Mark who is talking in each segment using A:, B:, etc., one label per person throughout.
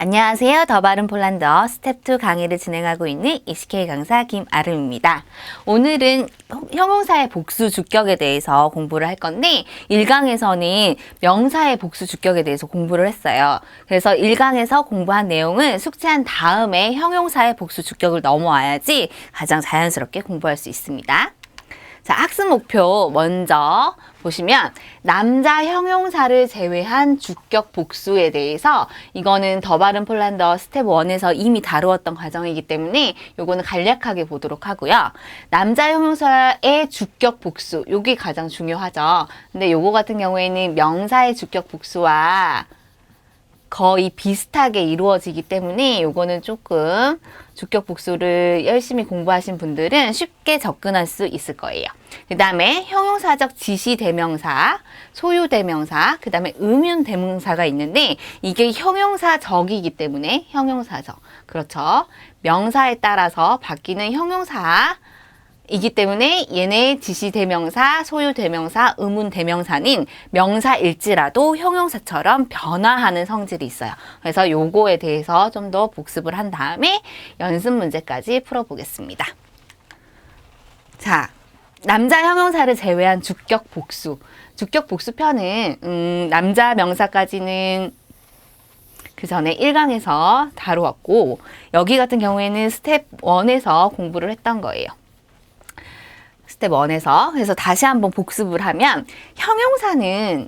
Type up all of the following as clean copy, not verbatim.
A: 안녕하세요. 더 바른 폴란드어 스텝 2 강의를 진행하고 있는 ECK 강사 김아름입니다. 오늘은 형용사의 복수 주격에 대해서 공부를 할 건데 1강에서는 명사의 복수 주격에 대해서 공부를 했어요. 그래서 1강에서 공부한 내용은 숙지한 다음에 형용사의 복수 주격을 넘어와야지 가장 자연스럽게 공부할 수 있습니다. 자, 학습 목표 먼저 보시면 남자 형용사를 제외한 주격 복수에 대해서 이거는 더 바른 폴란드어 스텝 1에서 이미 다루었던 과정이기 때문에 요거는 간략하게 보도록 하고요. 남자 형용사의 주격 복수, 요게 가장 중요하죠. 근데 요거 같은 경우에는 명사의 주격 복수와 거의 비슷하게 이루어지기 때문에 요거는 조금 주격 복수를 열심히 공부하신 분들은 쉽게 접근할 수 있을 거예요. 그 다음에 형용사적 지시대명사, 소유대명사, 그 다음에 의문대명사가 있는데 이게 형용사적이기 때문에 형용사적. 그렇죠. 명사에 따라서 바뀌는 형용사 이기 때문에 얘네 지시대명사, 소유대명사, 의문대명사는 명사일지라도 형용사처럼 변화하는 성질이 있어요. 그래서 요거에 대해서 좀 더 복습을 한 다음에 연습 문제까지 풀어보겠습니다. 자, 남자 형용사를 제외한 주격 복수. 주격 복수편은 남자 명사까지는 그 전에 1강에서 다루었고 여기 같은 경우에는 스텝 1에서 공부를 했던 거예요. 스텝 1에서. 그래서 다시 한번 복습을 하면 형용사는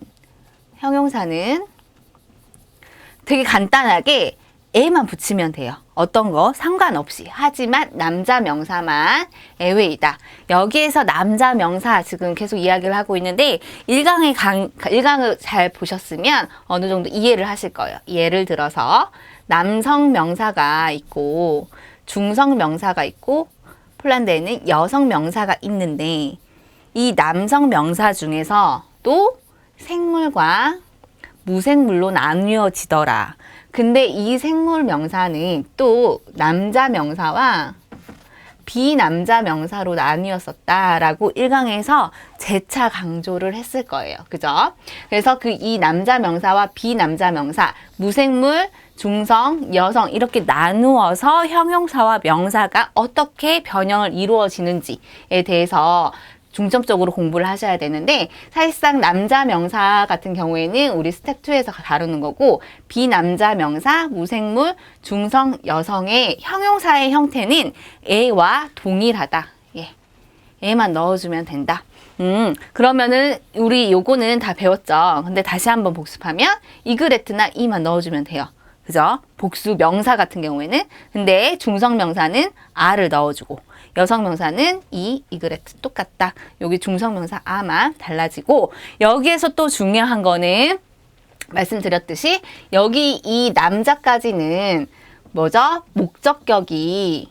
A: 되게 간단하게 에만 붙이면 돼요. 어떤 거 상관없이. 하지만 남자 명사만 예외이다. 여기에서 남자 명사 지금 계속 이야기를 하고 있는데 1강을 잘 보셨으면 어느 정도 이해를 하실 거예요. 예를 들어서 남성 명사가 있고 중성 명사가 있고 폴란드에는 여성 명사가 있는데 이 남성 명사 중에서 또 생물과 무생물로 나뉘어지더라. 근데 이 생물 명사는 또 남자 명사와 비남자 명사로 나뉘었었다라고 1강에서 재차 강조를 했을 거예요. 그죠? 그래서 이 남자 명사와 비남자 명사, 무생물, 중성, 여성 이렇게 나누어서 형용사와 명사가 어떻게 변형을 이루어지는지에 대해서 중점적으로 공부를 하셔야 되는데 사실상 남자 명사 같은 경우에는 우리 스텝 2에서 다루는 거고 비남자 명사, 무생물, 중성, 여성의 형용사의 형태는 에와 동일하다. 예. 에만 넣어주면 된다. 그러면은 우리 요거는 다 배웠죠. 근데 다시 한번 복습하면 이그레트나 이만 넣어주면 돼요. 그죠? 복수 명사 같은 경우에는. 근데 중성 명사는 아를 넣어주고 여성 명사는 이그레트 똑같다. 여기 중성 명사 아만 달라지고 여기에서 또 중요한 거는 말씀드렸듯이 여기 이 남자까지는 뭐죠? 목적격이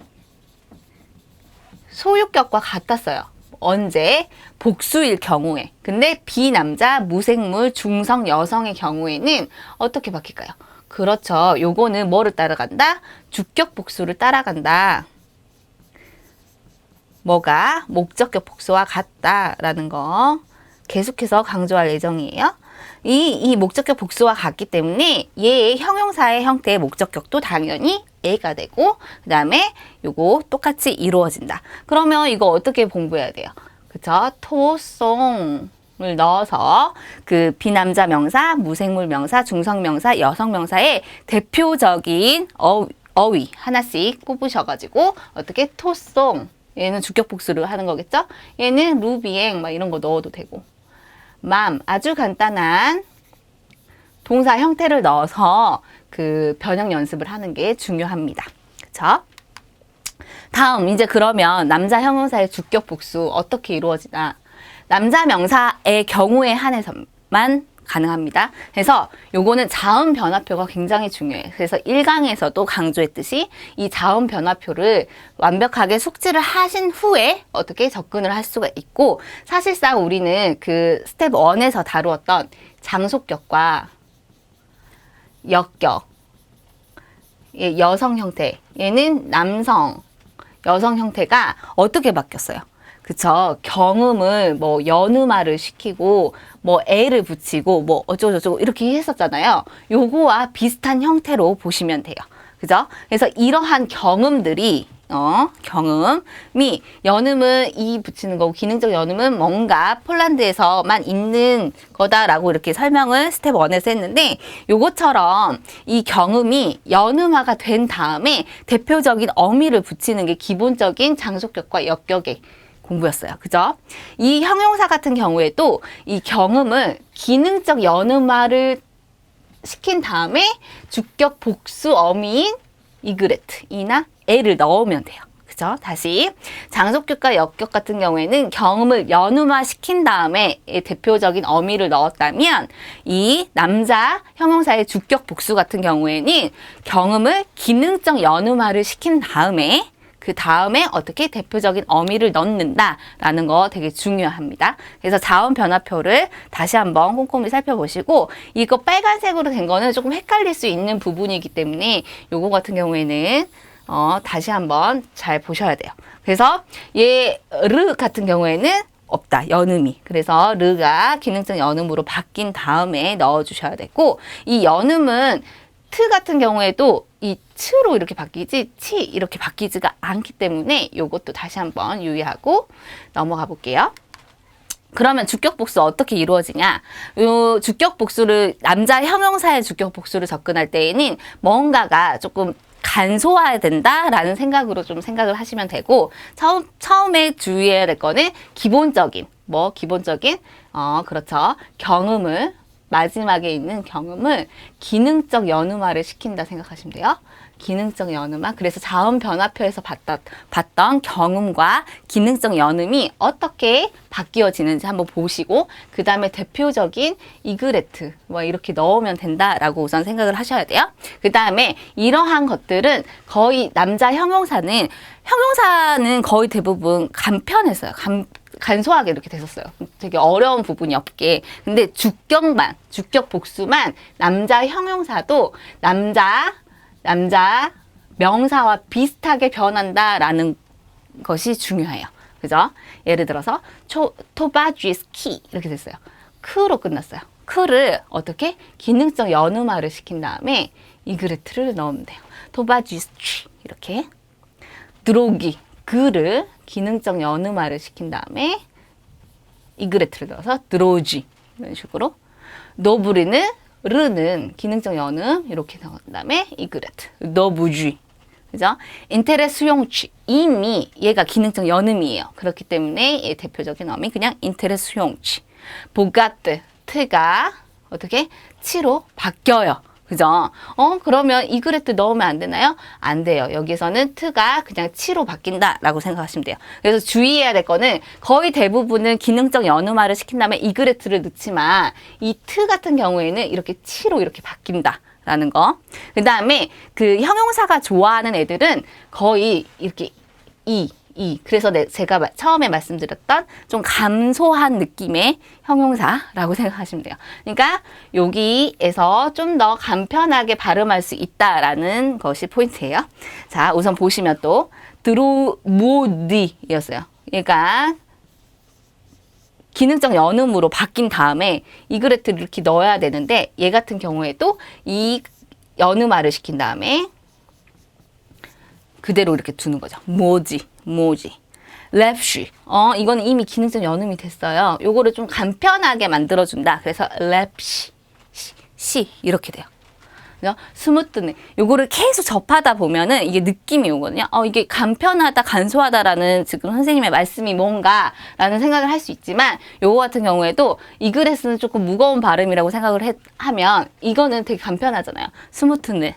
A: 소유격과 같았어요. 언제? 복수일 경우에. 근데 비남자, 무생물, 중성, 여성의 경우에는 어떻게 바뀔까요? 그렇죠. 요거는 뭐를 따라간다? 주격 복수를 따라간다. 뭐가 목적격 복수와 같다라는 거 계속해서 강조할 예정이에요. 이 목적격 복수와 같기 때문에 얘의 형용사의 형태의 목적격도 당연히 A가 되고 그 다음에 요거 똑같이 이루어진다. 그러면 이거 어떻게 공부해야 돼요? 그쵸? 토송을 넣어서 그 비남자 명사, 무생물 명사, 중성 명사, 여성 명사의 대표적인 어휘 하나씩 꼽으셔가지고 어떻게 토송 얘는 주격 복수를 하는 거겠죠? 얘는 루비엥 막 이런 거 넣어도 되고 맘 아주 간단한 동사 형태를 넣어서 그 변형 연습을 하는 게 중요합니다. 그쵸? 다음 이제 그러면 남자 형용사의 주격 복수 어떻게 이루어지나 남자 명사의 경우에 한해서만 가능합니다. 그래서 요거는 자음 변화표가 굉장히 중요해요. 그래서 1강에서도 강조했듯이 이 자음 변화표를 완벽하게 숙지를 하신 후에 어떻게 접근을 할 수가 있고 사실상 우리는 그 스텝 1에서 다루었던 장소격과 역격, 여성 형태, 얘는 남성, 여성 형태가 어떻게 바뀌었어요? 그쵸? 경음을 뭐 연음화를 시키고 뭐 애를 붙이고 뭐 어쩌고저쩌고 이렇게 했었잖아요. 요거와 비슷한 형태로 보시면 돼요. 그죠? 그래서 이러한 경음들이 경음이 연음은 이 붙이는 거고 기능적 연음은 뭔가 폴란드에서만 있는 거다라고 이렇게 설명을 스텝 1에서 했는데 요것처럼 이 경음이 연음화가 된 다음에 대표적인 어미를 붙이는 게 기본적인 장속격과 역격의 공부였어요. 그죠? 이 형용사 같은 경우에도 이 경음을 기능적 연음화를 시킨 다음에 주격 복수 어미인 이그레트, 이나 에를 넣으면 돼요. 그죠? 다시 장속격과 역격 같은 경우에는 경음을 연음화 시킨 다음에 대표적인 어미를 넣었다면 이 남자 형용사의 주격 복수 같은 경우에는 경음을 기능적 연음화를 시킨 다음에 그 다음에 어떻게 대표적인 어미를 넣는다라는 거 되게 중요합니다. 그래서 자음 변화표를 다시 한번 꼼꼼히 살펴보시고 이거 빨간색으로 된 거는 조금 헷갈릴 수 있는 부분이기 때문에 요거 같은 경우에는 다시 한번 잘 보셔야 돼요. 그래서 르 같은 경우에는 없다. 연음이. 그래서 르가 기능적 연음으로 바뀐 다음에 넣어주셔야 되고 이 연음은 트 같은 경우에도 이 츠로 이렇게 바뀌지 치 이렇게 바뀌지가 않기 때문에 요것도 다시 한번 유의하고 넘어가 볼게요. 그러면 주격 복수 어떻게 이루어지냐? 요 주격 복수를 남자 형용사의 주격 복수를 접근할 때에는 뭔가가 조금 간소화해야 된다라는 생각으로 좀 생각을 하시면 되고 처음에 주의해야 될 거는 기본적인 그렇죠. 경음을 마지막에 있는 경음을 기능적 연음화를 시킨다 생각하시면 돼요. 기능적 연음화. 그래서 자음 변화표에서 봤던 경음과 기능적 연음이 어떻게 바뀌어지는지 한번 보시고 그 다음에 대표적인 이그레트 뭐 이렇게 넣으면 된다라고 우선 생각을 하셔야 돼요. 그 다음에 이러한 것들은 거의 남자 형용사는 거의 대부분 간편했어요. 간소하게 이렇게 됐었어요. 되게 어려운 부분이 없게. 근데 주격 복수만 남자 형용사도 남자 명사와 비슷하게 변한다라는 것이 중요해요. 그죠? 예를 들어서 토바쥐스키 이렇게 됐어요. 크로 끝났어요. 크를 어떻게 기능적 연음화를 시킨 다음에 이그레트를 넣으면 돼요. 토바쥐스키 이렇게 드로기 그를 기능적 연음화를 시킨 다음에 이그레트를 넣어서 드로지 이런 식으로 노브리는 르는 기능적 연음 이렇게 넣은 다음에 이그레트 노부쥐 그죠? 인테레 수용취 이미 얘가 기능적 연음이에요. 그렇기 때문에 얘 대표적인 어미 그냥 인테레 수용취 보가트 트가 어떻게 치로 바뀌어요. 그죠? 그러면 이그레트 넣으면 안 되나요? 안 돼요. 여기서는 트가 그냥 치로 바뀐다라고 생각하시면 돼요. 그래서 주의해야 될 거는 거의 대부분은 기능적 연음화를 시킨 다음에 이그레트를 넣지만 이 트 같은 경우에는 이렇게 치로 이렇게 바뀐다라는 거. 그 다음에 그 형용사가 좋아하는 애들은 거의 이렇게 그래서 제가 처음에 말씀드렸던 좀 감소한 느낌의 형용사라고 생각하시면 돼요. 그러니까 여기에서 좀 더 간편하게 발음할 수 있다라는 것이 포인트예요. 자, 우선 보시면 또 드로모디였어요. 그러니까 기능적 연음으로 바뀐 다음에 이그레트를 이렇게 넣어야 되는데 얘 같은 경우에도 이 연음화를 시킨 다음에 그대로 이렇게 두는 거죠. 모지. 랩쉬. 이거는 이미 기능적 연음이 됐어요. 요거를 좀 간편하게 만들어준다. 그래서 랩쉬. 시. 이렇게 돼요. 그죠? 스무트네. 요거를 계속 접하다 보면은 이게 느낌이 오거든요. 이게 간편하다, 간소하다라는 지금 선생님의 말씀이 뭔가라는 생각을 할 수 있지만 요거 같은 경우에도 이그레스는 조금 무거운 발음이라고 생각을 하면 이거는 되게 간편하잖아요. 스무트네.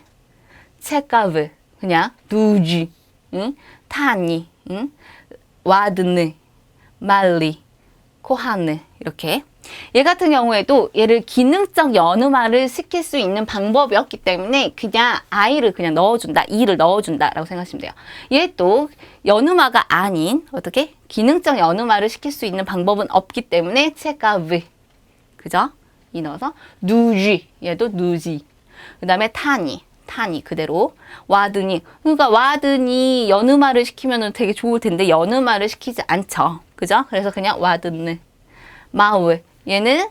A: 체카브. 그냥 두지. 응? 타니. 응? 와드네, 말리, 코하네 이렇게 얘 같은 경우에도 얘를 기능적 연음화를 시킬 수 있는 방법이었기 때문에 그냥 I를 그냥 넣어준다, E를 넣어준다라고 생각하시면 돼요. 얘 또 연음화가 아닌 어떻게 기능적 연음화를 시킬 수 있는 방법은 없기 때문에 체카브 그죠? 이 넣어서 누지 얘도 누지 그 다음에 타니 타니 그대로. 와드니. 그러니까 와드니 연음말을 시키면 되게 좋을 텐데 연음말을 시키지 않죠. 그죠? 그래서 그냥 와드느. 마울. 얘는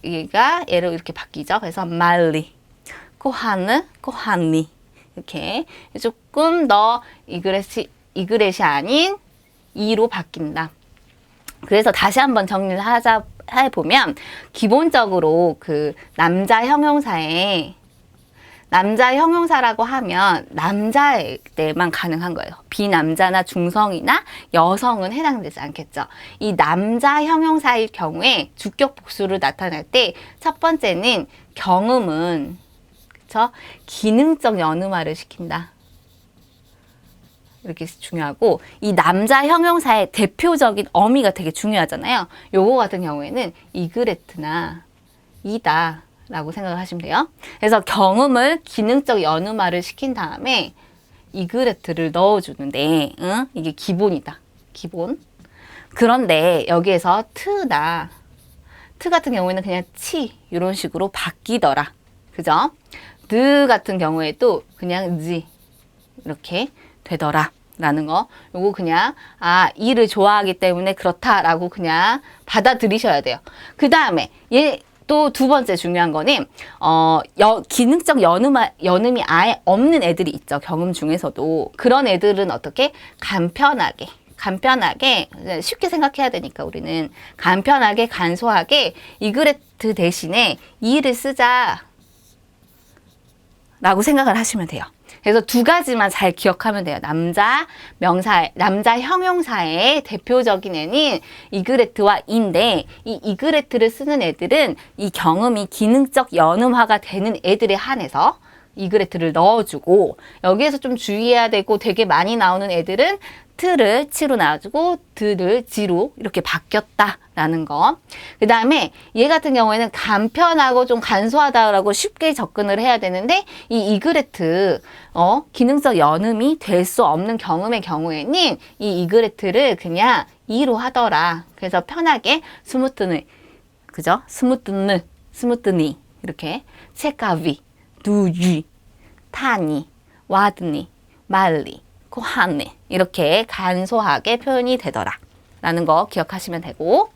A: 얘가 얘로 이렇게 바뀌죠. 그래서 말리. 코하느, 코하니. 이렇게 조금 더 이그렛이 아닌 이로 바뀐다. 그래서 다시 한번 정리를 해보면 기본적으로 그 남자 형용사라고 하면 남자일 때만 가능한 거예요. 비남자나 중성이나 여성은 해당되지 않겠죠. 이 남자 형용사일 경우에 주격 복수를 나타낼 때 첫 번째는 경음은 그쵸? 기능적 연음화를 시킨다. 이렇게 중요하고 이 남자 형용사의 대표적인 어미가 되게 중요하잖아요. 요거 같은 경우에는 이그레트나 이다 라고 생각을 하시면 돼요. 그래서 경음을 기능적 연음화를 시킨 다음에 이그레트를 넣어주는데 이게 기본이다. 기본. 그런데 여기에서 트 같은 경우에는 그냥 치 이런 식으로 바뀌더라. 그죠? 드 같은 경우에도 그냥 지 이렇게 되더라 라는 거. 요거 그냥 이를 좋아하기 때문에 그렇다라고 그냥 받아들이셔야 돼요. 그 다음에 얘 또 두 번째 중요한 거는 기능적 연음이 아예 없는 애들이 있죠. 경음 중에서도. 그런 애들은 어떻게? 간편하게 쉽게 생각해야 되니까 우리는 간편하게 간소하게 이그레트 대신에 이를 쓰자 라고 생각을 하시면 돼요. 그래서 두 가지만 잘 기억하면 돼요. 남자 형용사의 대표적인 애는 이그레트와 인데 이 이그레트를 쓰는 애들은 이 경음이 기능적 연음화가 되는 애들에 한해서 이그레트를 넣어주고 여기에서 좀 주의해야 되고 되게 많이 나오는 애들은 트를 치로 나와주고 드를 지로 이렇게 바뀌었다라는 거. 그 다음에 얘 같은 경우에는 간편하고 좀 간소하다라고 쉽게 접근을 해야 되는데 이 이그레트 기능적 연음이 될 수 없는 경음의 경우에는 이 이그레트를 그냥 이로 하더라. 그래서 편하게 스무트니 그죠? 스무트니 이렇게 체카비 두쥐 타니 와드니 말리 코하네 이렇게 간소하게 표현이 되더라 라는 거 기억하시면 되고,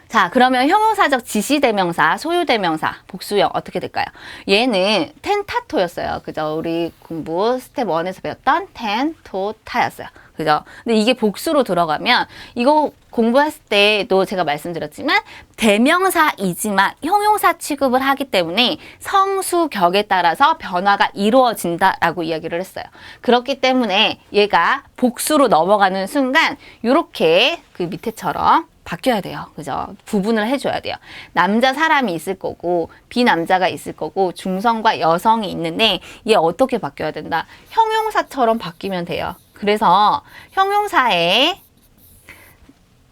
A: 자 그러면 형용사적 지시대명사, 소유대명사, 복수형 어떻게 될까요? 얘는 텐타토였어요. 그죠? 우리 공부 스텝 1에서 배웠던 텐토타였어요. 그죠? 근데 이게 복수로 들어가면 이거 공부했을 때도 제가 말씀드렸지만 대명사이지만 형용사 취급을 하기 때문에 성수격에 따라서 변화가 이루어진다라고 이야기를 했어요. 그렇기 때문에 얘가 복수로 넘어가는 순간 이렇게 그 밑에처럼 바뀌어야 돼요. 그죠? 구분을 해줘야 돼요. 남자 사람이 있을 거고 비남자가 있을 거고 중성과 여성이 있는데 얘 어떻게 바뀌어야 된다? 형용사처럼 바뀌면 돼요. 그래서 형용사의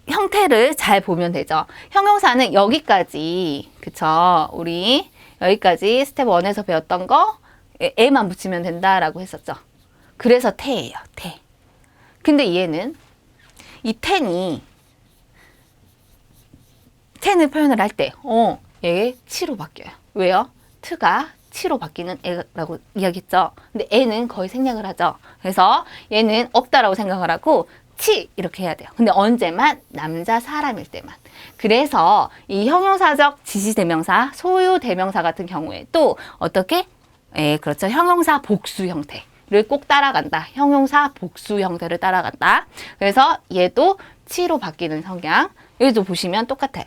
A: 형태를 잘 보면 되죠. 형용사는 여기까지, 그쵸? 우리 여기까지 스텝 1에서 배웠던 거 에만 붙이면 된다라고 했었죠. 그래서 태예요, 태. 근데 얘는 이 텐을 표현을 할 때, 얘 치로 바뀌어요. 왜요? 트가 치로 바뀌는 애라고 이야기했죠. 근데 애는 거의 생략을 하죠. 그래서 얘는 없다라고 생각을 하고 치 이렇게 해야 돼요. 근데 언제만? 남자 사람일 때만. 그래서 이 형용사적 지시대명사, 소유대명사 같은 경우에 또 어떻게? 그렇죠. 형용사 복수 형태를 꼭 따라간다. 형용사 복수 형태를 따라간다. 그래서 얘도 치로 바뀌는 성향. 여기도 보시면 똑같아요.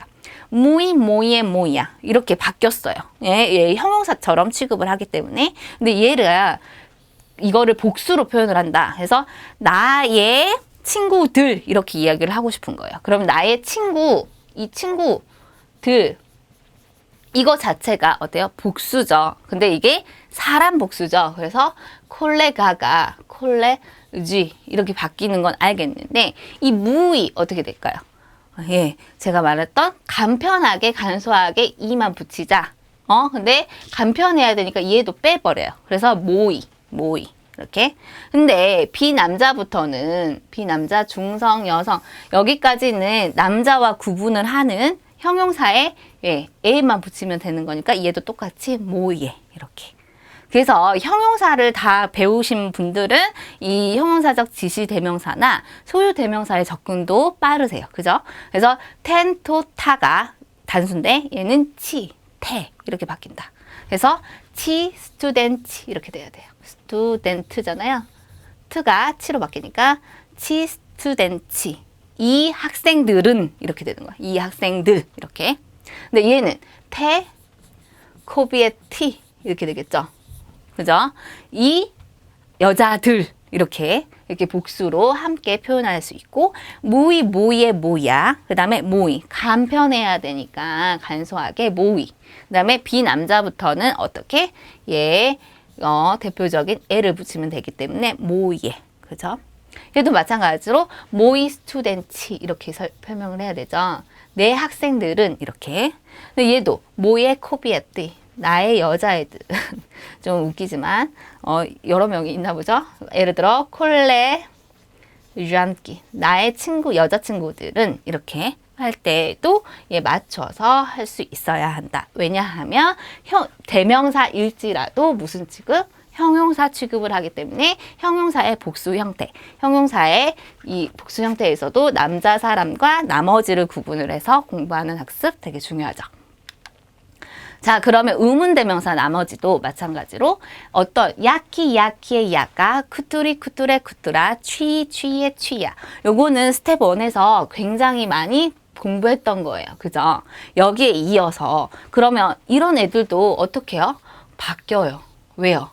A: 모이의 모이야 이렇게 바뀌었어요. 얘 형용사처럼 취급을 하기 때문에. 근데 얘를 이거를 복수로 표현을 한다. 그래서 나의 친구들 이렇게 이야기를 하고 싶은 거예요. 그럼 나의 친구, 이 친구들 이거 자체가 어때요? 복수죠. 근데 이게 사람 복수죠. 그래서 콜레가가 콜레지 이렇게 바뀌는 건 알겠는데 이 무이 어떻게 될까요? 제가 말했던 간편하게 간소하게 이만 붙이자. 근데 간편해야 되니까 얘도 빼버려요. 그래서 모이 이렇게. 근데 비남자부터는 비남자, 중성, 여성 여기까지는 남자와 구분을 하는 형용사에 에만 붙이면 되는 거니까 얘도 똑같이 모이에 이렇게. 그래서 형용사를 다 배우신 분들은 이 형용사적 지시대명사나 소유대명사의 접근도 빠르세요. 그죠? 그래서 텐, 토, 타가 단수인데 얘는 치, 태 이렇게 바뀐다. 그래서 치, 스튜덴트 이렇게 돼야 돼요. 스튜덴트잖아요. 트가 치로 바뀌니까 치, 스튜덴트 이 학생들은 이렇게 되는 거야. 이 학생들 이렇게. 근데 얘는 태, 코비의 티 이렇게 되겠죠. 그죠? 이 여자들 이렇게 복수로 함께 표현할 수 있고 모이 모이의 모야 그 다음에 모이 간편해야 되니까 간소하게 모이 그 다음에 비남자부터는 어떻게 대표적인 애를 붙이면 되기 때문에 모이에 그죠? 얘도 마찬가지로 모이 스튜덴치 이렇게 설명을 해야 되죠. 내 학생들은 이렇게. 근데 얘도 모의 코비에띠 나의 여자애들 좀 웃기지만 여러 명이 있나 보죠. 예를 들어 콜레 ዣ안기 나의 친구 여자친구들은 이렇게 할 때도 맞춰서 할 수 있어야 한다. 왜냐하면 대명사일지라도 무슨 취급? 형용사 취급을 하기 때문에 형용사의 복수 형태, 형용사의 이 복수 형태에서도 남자 사람과 나머지를 구분을 해서 공부하는 학습 되게 중요하죠. 자, 그러면 의문대명사 나머지도 마찬가지로 어떤 야키 야키의 야가 쿠뚜리 쿠뚜레 쿠뚜라 취 취의 취야. 요거는 스텝 1에서 굉장히 많이 공부했던 거예요. 그죠? 여기에 이어서 그러면 이런 애들도 어떻게 해요? 바뀌어요. 왜요?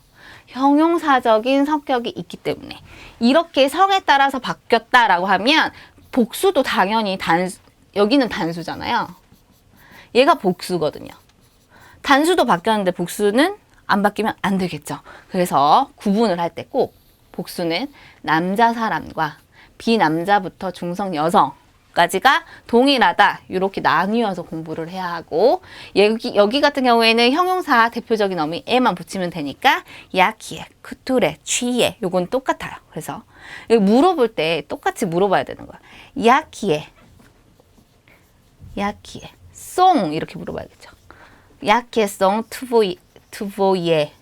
A: 형용사적인 성격이 있기 때문에 이렇게 성에 따라서 바뀌었다라고 하면 복수도 당연히 여기는 단수잖아요. 얘가 복수거든요. 단수도 바뀌었는데 복수는 안 바뀌면 안 되겠죠. 그래서 구분을 할 때 꼭 복수는 남자 사람과 비남자부터 중성 여성까지가 동일하다. 이렇게 나뉘어서 공부를 해야 하고 여기 같은 경우에는 형용사 대표적인 어미 에만 붙이면 되니까 야키에, 쿠투레, 취에 요건 똑같아요. 그래서 물어볼 때 똑같이 물어봐야 되는 거야. 야키에, 송 이렇게 물어봐야겠죠. 야케송 투보예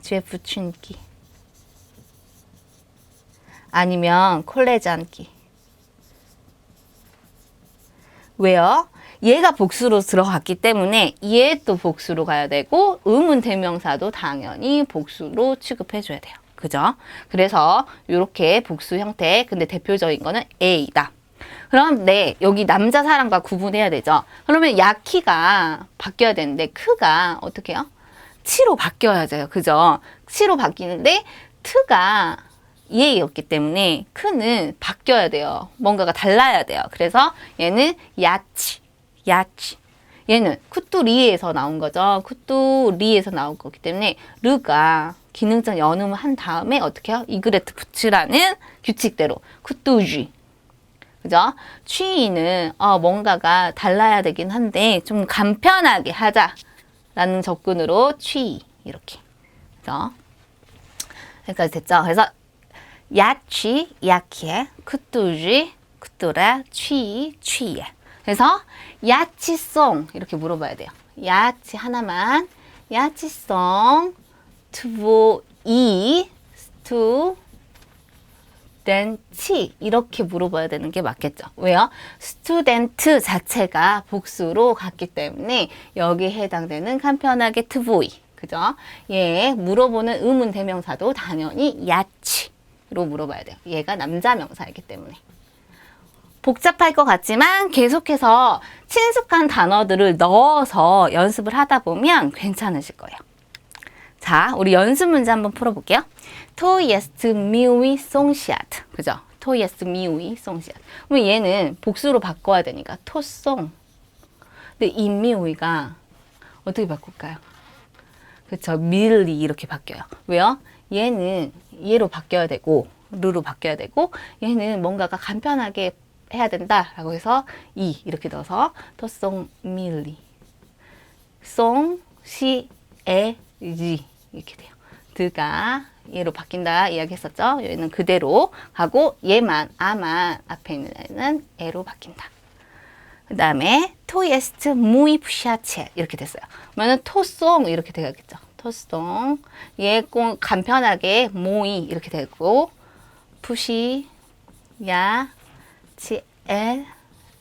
A: 죄부춘기 아니면 콜레잔기 왜요? 얘가 복수로 들어갔기 때문에 얘 또 복수로 가야 되고 의문 대명사도 당연히 복수로 취급해줘야 돼요. 그죠? 그래서 이렇게 복수 형태 근데 대표적인 거는 A다. 그럼 여기 남자 사람과 구분해야 되죠. 그러면 야키가 바뀌어야 되는데 크가 어떻게 해요? 치로 바뀌어야 돼요. 그죠? 치로 바뀌는데 트가 얘였기 때문에 크는 바뀌어야 돼요. 뭔가가 달라야 돼요. 그래서 얘는 야치. 얘는 쿠뚜리에서 나온 거죠. 쿠뚜리에서 나온 거기 때문에 르가 기능적 연음을 한 다음에 어떻게 해요? 이그레트 붙이라는 규칙대로 쿠뚜쥐. 그죠? 취의는 뭔가가 달라야 되긴 한데 좀 간편하게 하자라는 접근으로 취의 이렇게 그죠? 여기까지 됐죠? 그래서 야취, 야키에, 쿠뚜지, 쿠뚜라, 취의, 취에 그래서 야치송 이렇게 물어봐야 돼요. 야치 하나만 야치송 투보이 스투 스튜던트 이렇게 물어봐야 되는 게 맞겠죠. 왜요? 스튜던트 자체가 복수로 갔기 때문에 여기에 해당되는 간편하게 투보이 그죠? 얘 물어보는 의문 대명사도 당연히 야치로 물어봐야 돼요. 얘가 남자 명사이기 때문에 복잡할 것 같지만 계속해서 친숙한 단어들을 넣어서 연습을 하다 보면 괜찮으실 거예요. 자, 우리 연습 문제 한번 풀어볼게요. 토예스트 미우이 송시아트. 그죠? 토예스트 미우이 송시아트. 그럼 얘는 복수로 바꿔야 되니까 토송. 근데 이 미우이가 어떻게 바꿀까요? 그쵸? 밀리 이렇게 바뀌어요. 왜요? 얘는 얘로 바뀌어야 되고 르로 바뀌어야 되고 얘는 뭔가가 간편하게 해야 된다라고 해서 이 이렇게 넣어서 토송 밀리 송 시 에 지 이렇게 돼요. 드가 얘로 바뀐다 이야기했었죠. 얘는 그대로 하고 얘만 아만 앞에 있는 애는 에로 바뀐다. 그 다음에 tu es muy fuerte 이렇게 됐어요. 그러면 토송 이렇게 되겠죠. 토송. 얘 꼭 간편하게 muy 이렇게 되고 푸시 야 치 엘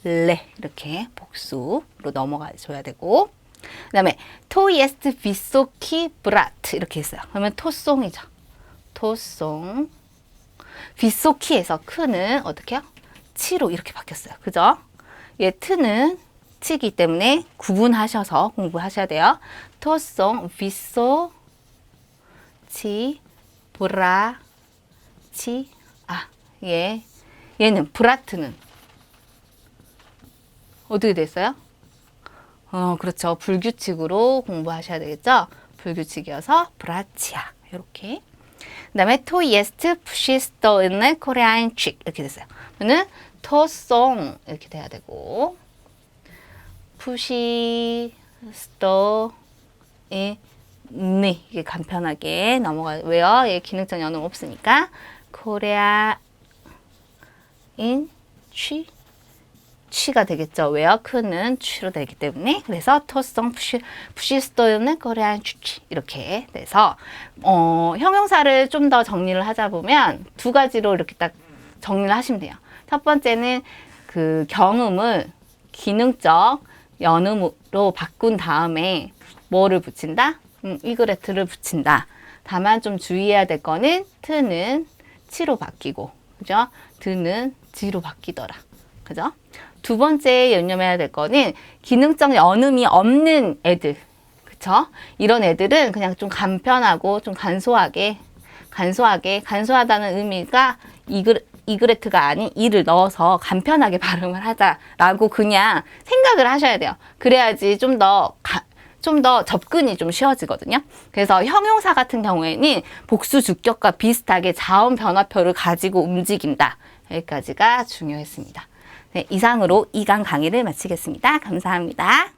A: 레 이렇게 복수로 넘어가 줘야 되고 그 다음에 토이에스트 비소키 브라트 이렇게 했어요. 그러면 토송이죠. 토송. 비소키에서 크는 어떻게 해요? 치로 이렇게 바뀌었어요. 그죠? 얘 트는 치기 때문에 구분하셔서 공부하셔야 돼요. 토송 비소 치 브라 치 얘는 브라트는 어떻게 됐어요? 그렇죠. 불규칙으로 공부하셔야 되겠죠? 불규칙이어서 브라치아 이렇게. 그 다음에 토이에스트 푸시스토는 코리안 칙 이렇게 됐어요. 그러면 토송 이렇게 돼야 되고 푸시스토 이게 간편하게 넘어가. 왜요? 얘 기능적 연음 없으니까 코리아 인 취가 되겠죠. 왜요? 크는 취로 되기 때문에. 그래서 토성 푸시스토는 코리안 취 이렇게 돼서 형용사를 좀 더 정리를 하자 보면 두 가지로 이렇게 딱 정리를 하시면 돼요. 첫 번째는 그 경음을 기능적 연음으로 바꾼 다음에 뭐를 붙인다? 이그레트를 붙인다. 다만 좀 주의해야 될 거는 트는 치로 바뀌고, 그죠? 드는 지로 바뀌더라. 그죠? 두 번째 연념해야 될 거는 기능적 연음이 없는 애들. 그쵸? 이런 애들은 그냥 좀 간편하고 좀 간소하다는 의미가 이그레트가 아닌 이를 넣어서 간편하게 발음을 하자라고 그냥 생각을 하셔야 돼요. 그래야지 좀 더 접근이 좀 쉬워지거든요. 그래서 형용사 같은 경우에는 복수 주격과 비슷하게 자음 변화표를 가지고 움직인다. 여기까지가 중요했습니다. 네, 이상으로 2강 강의를 마치겠습니다. 감사합니다.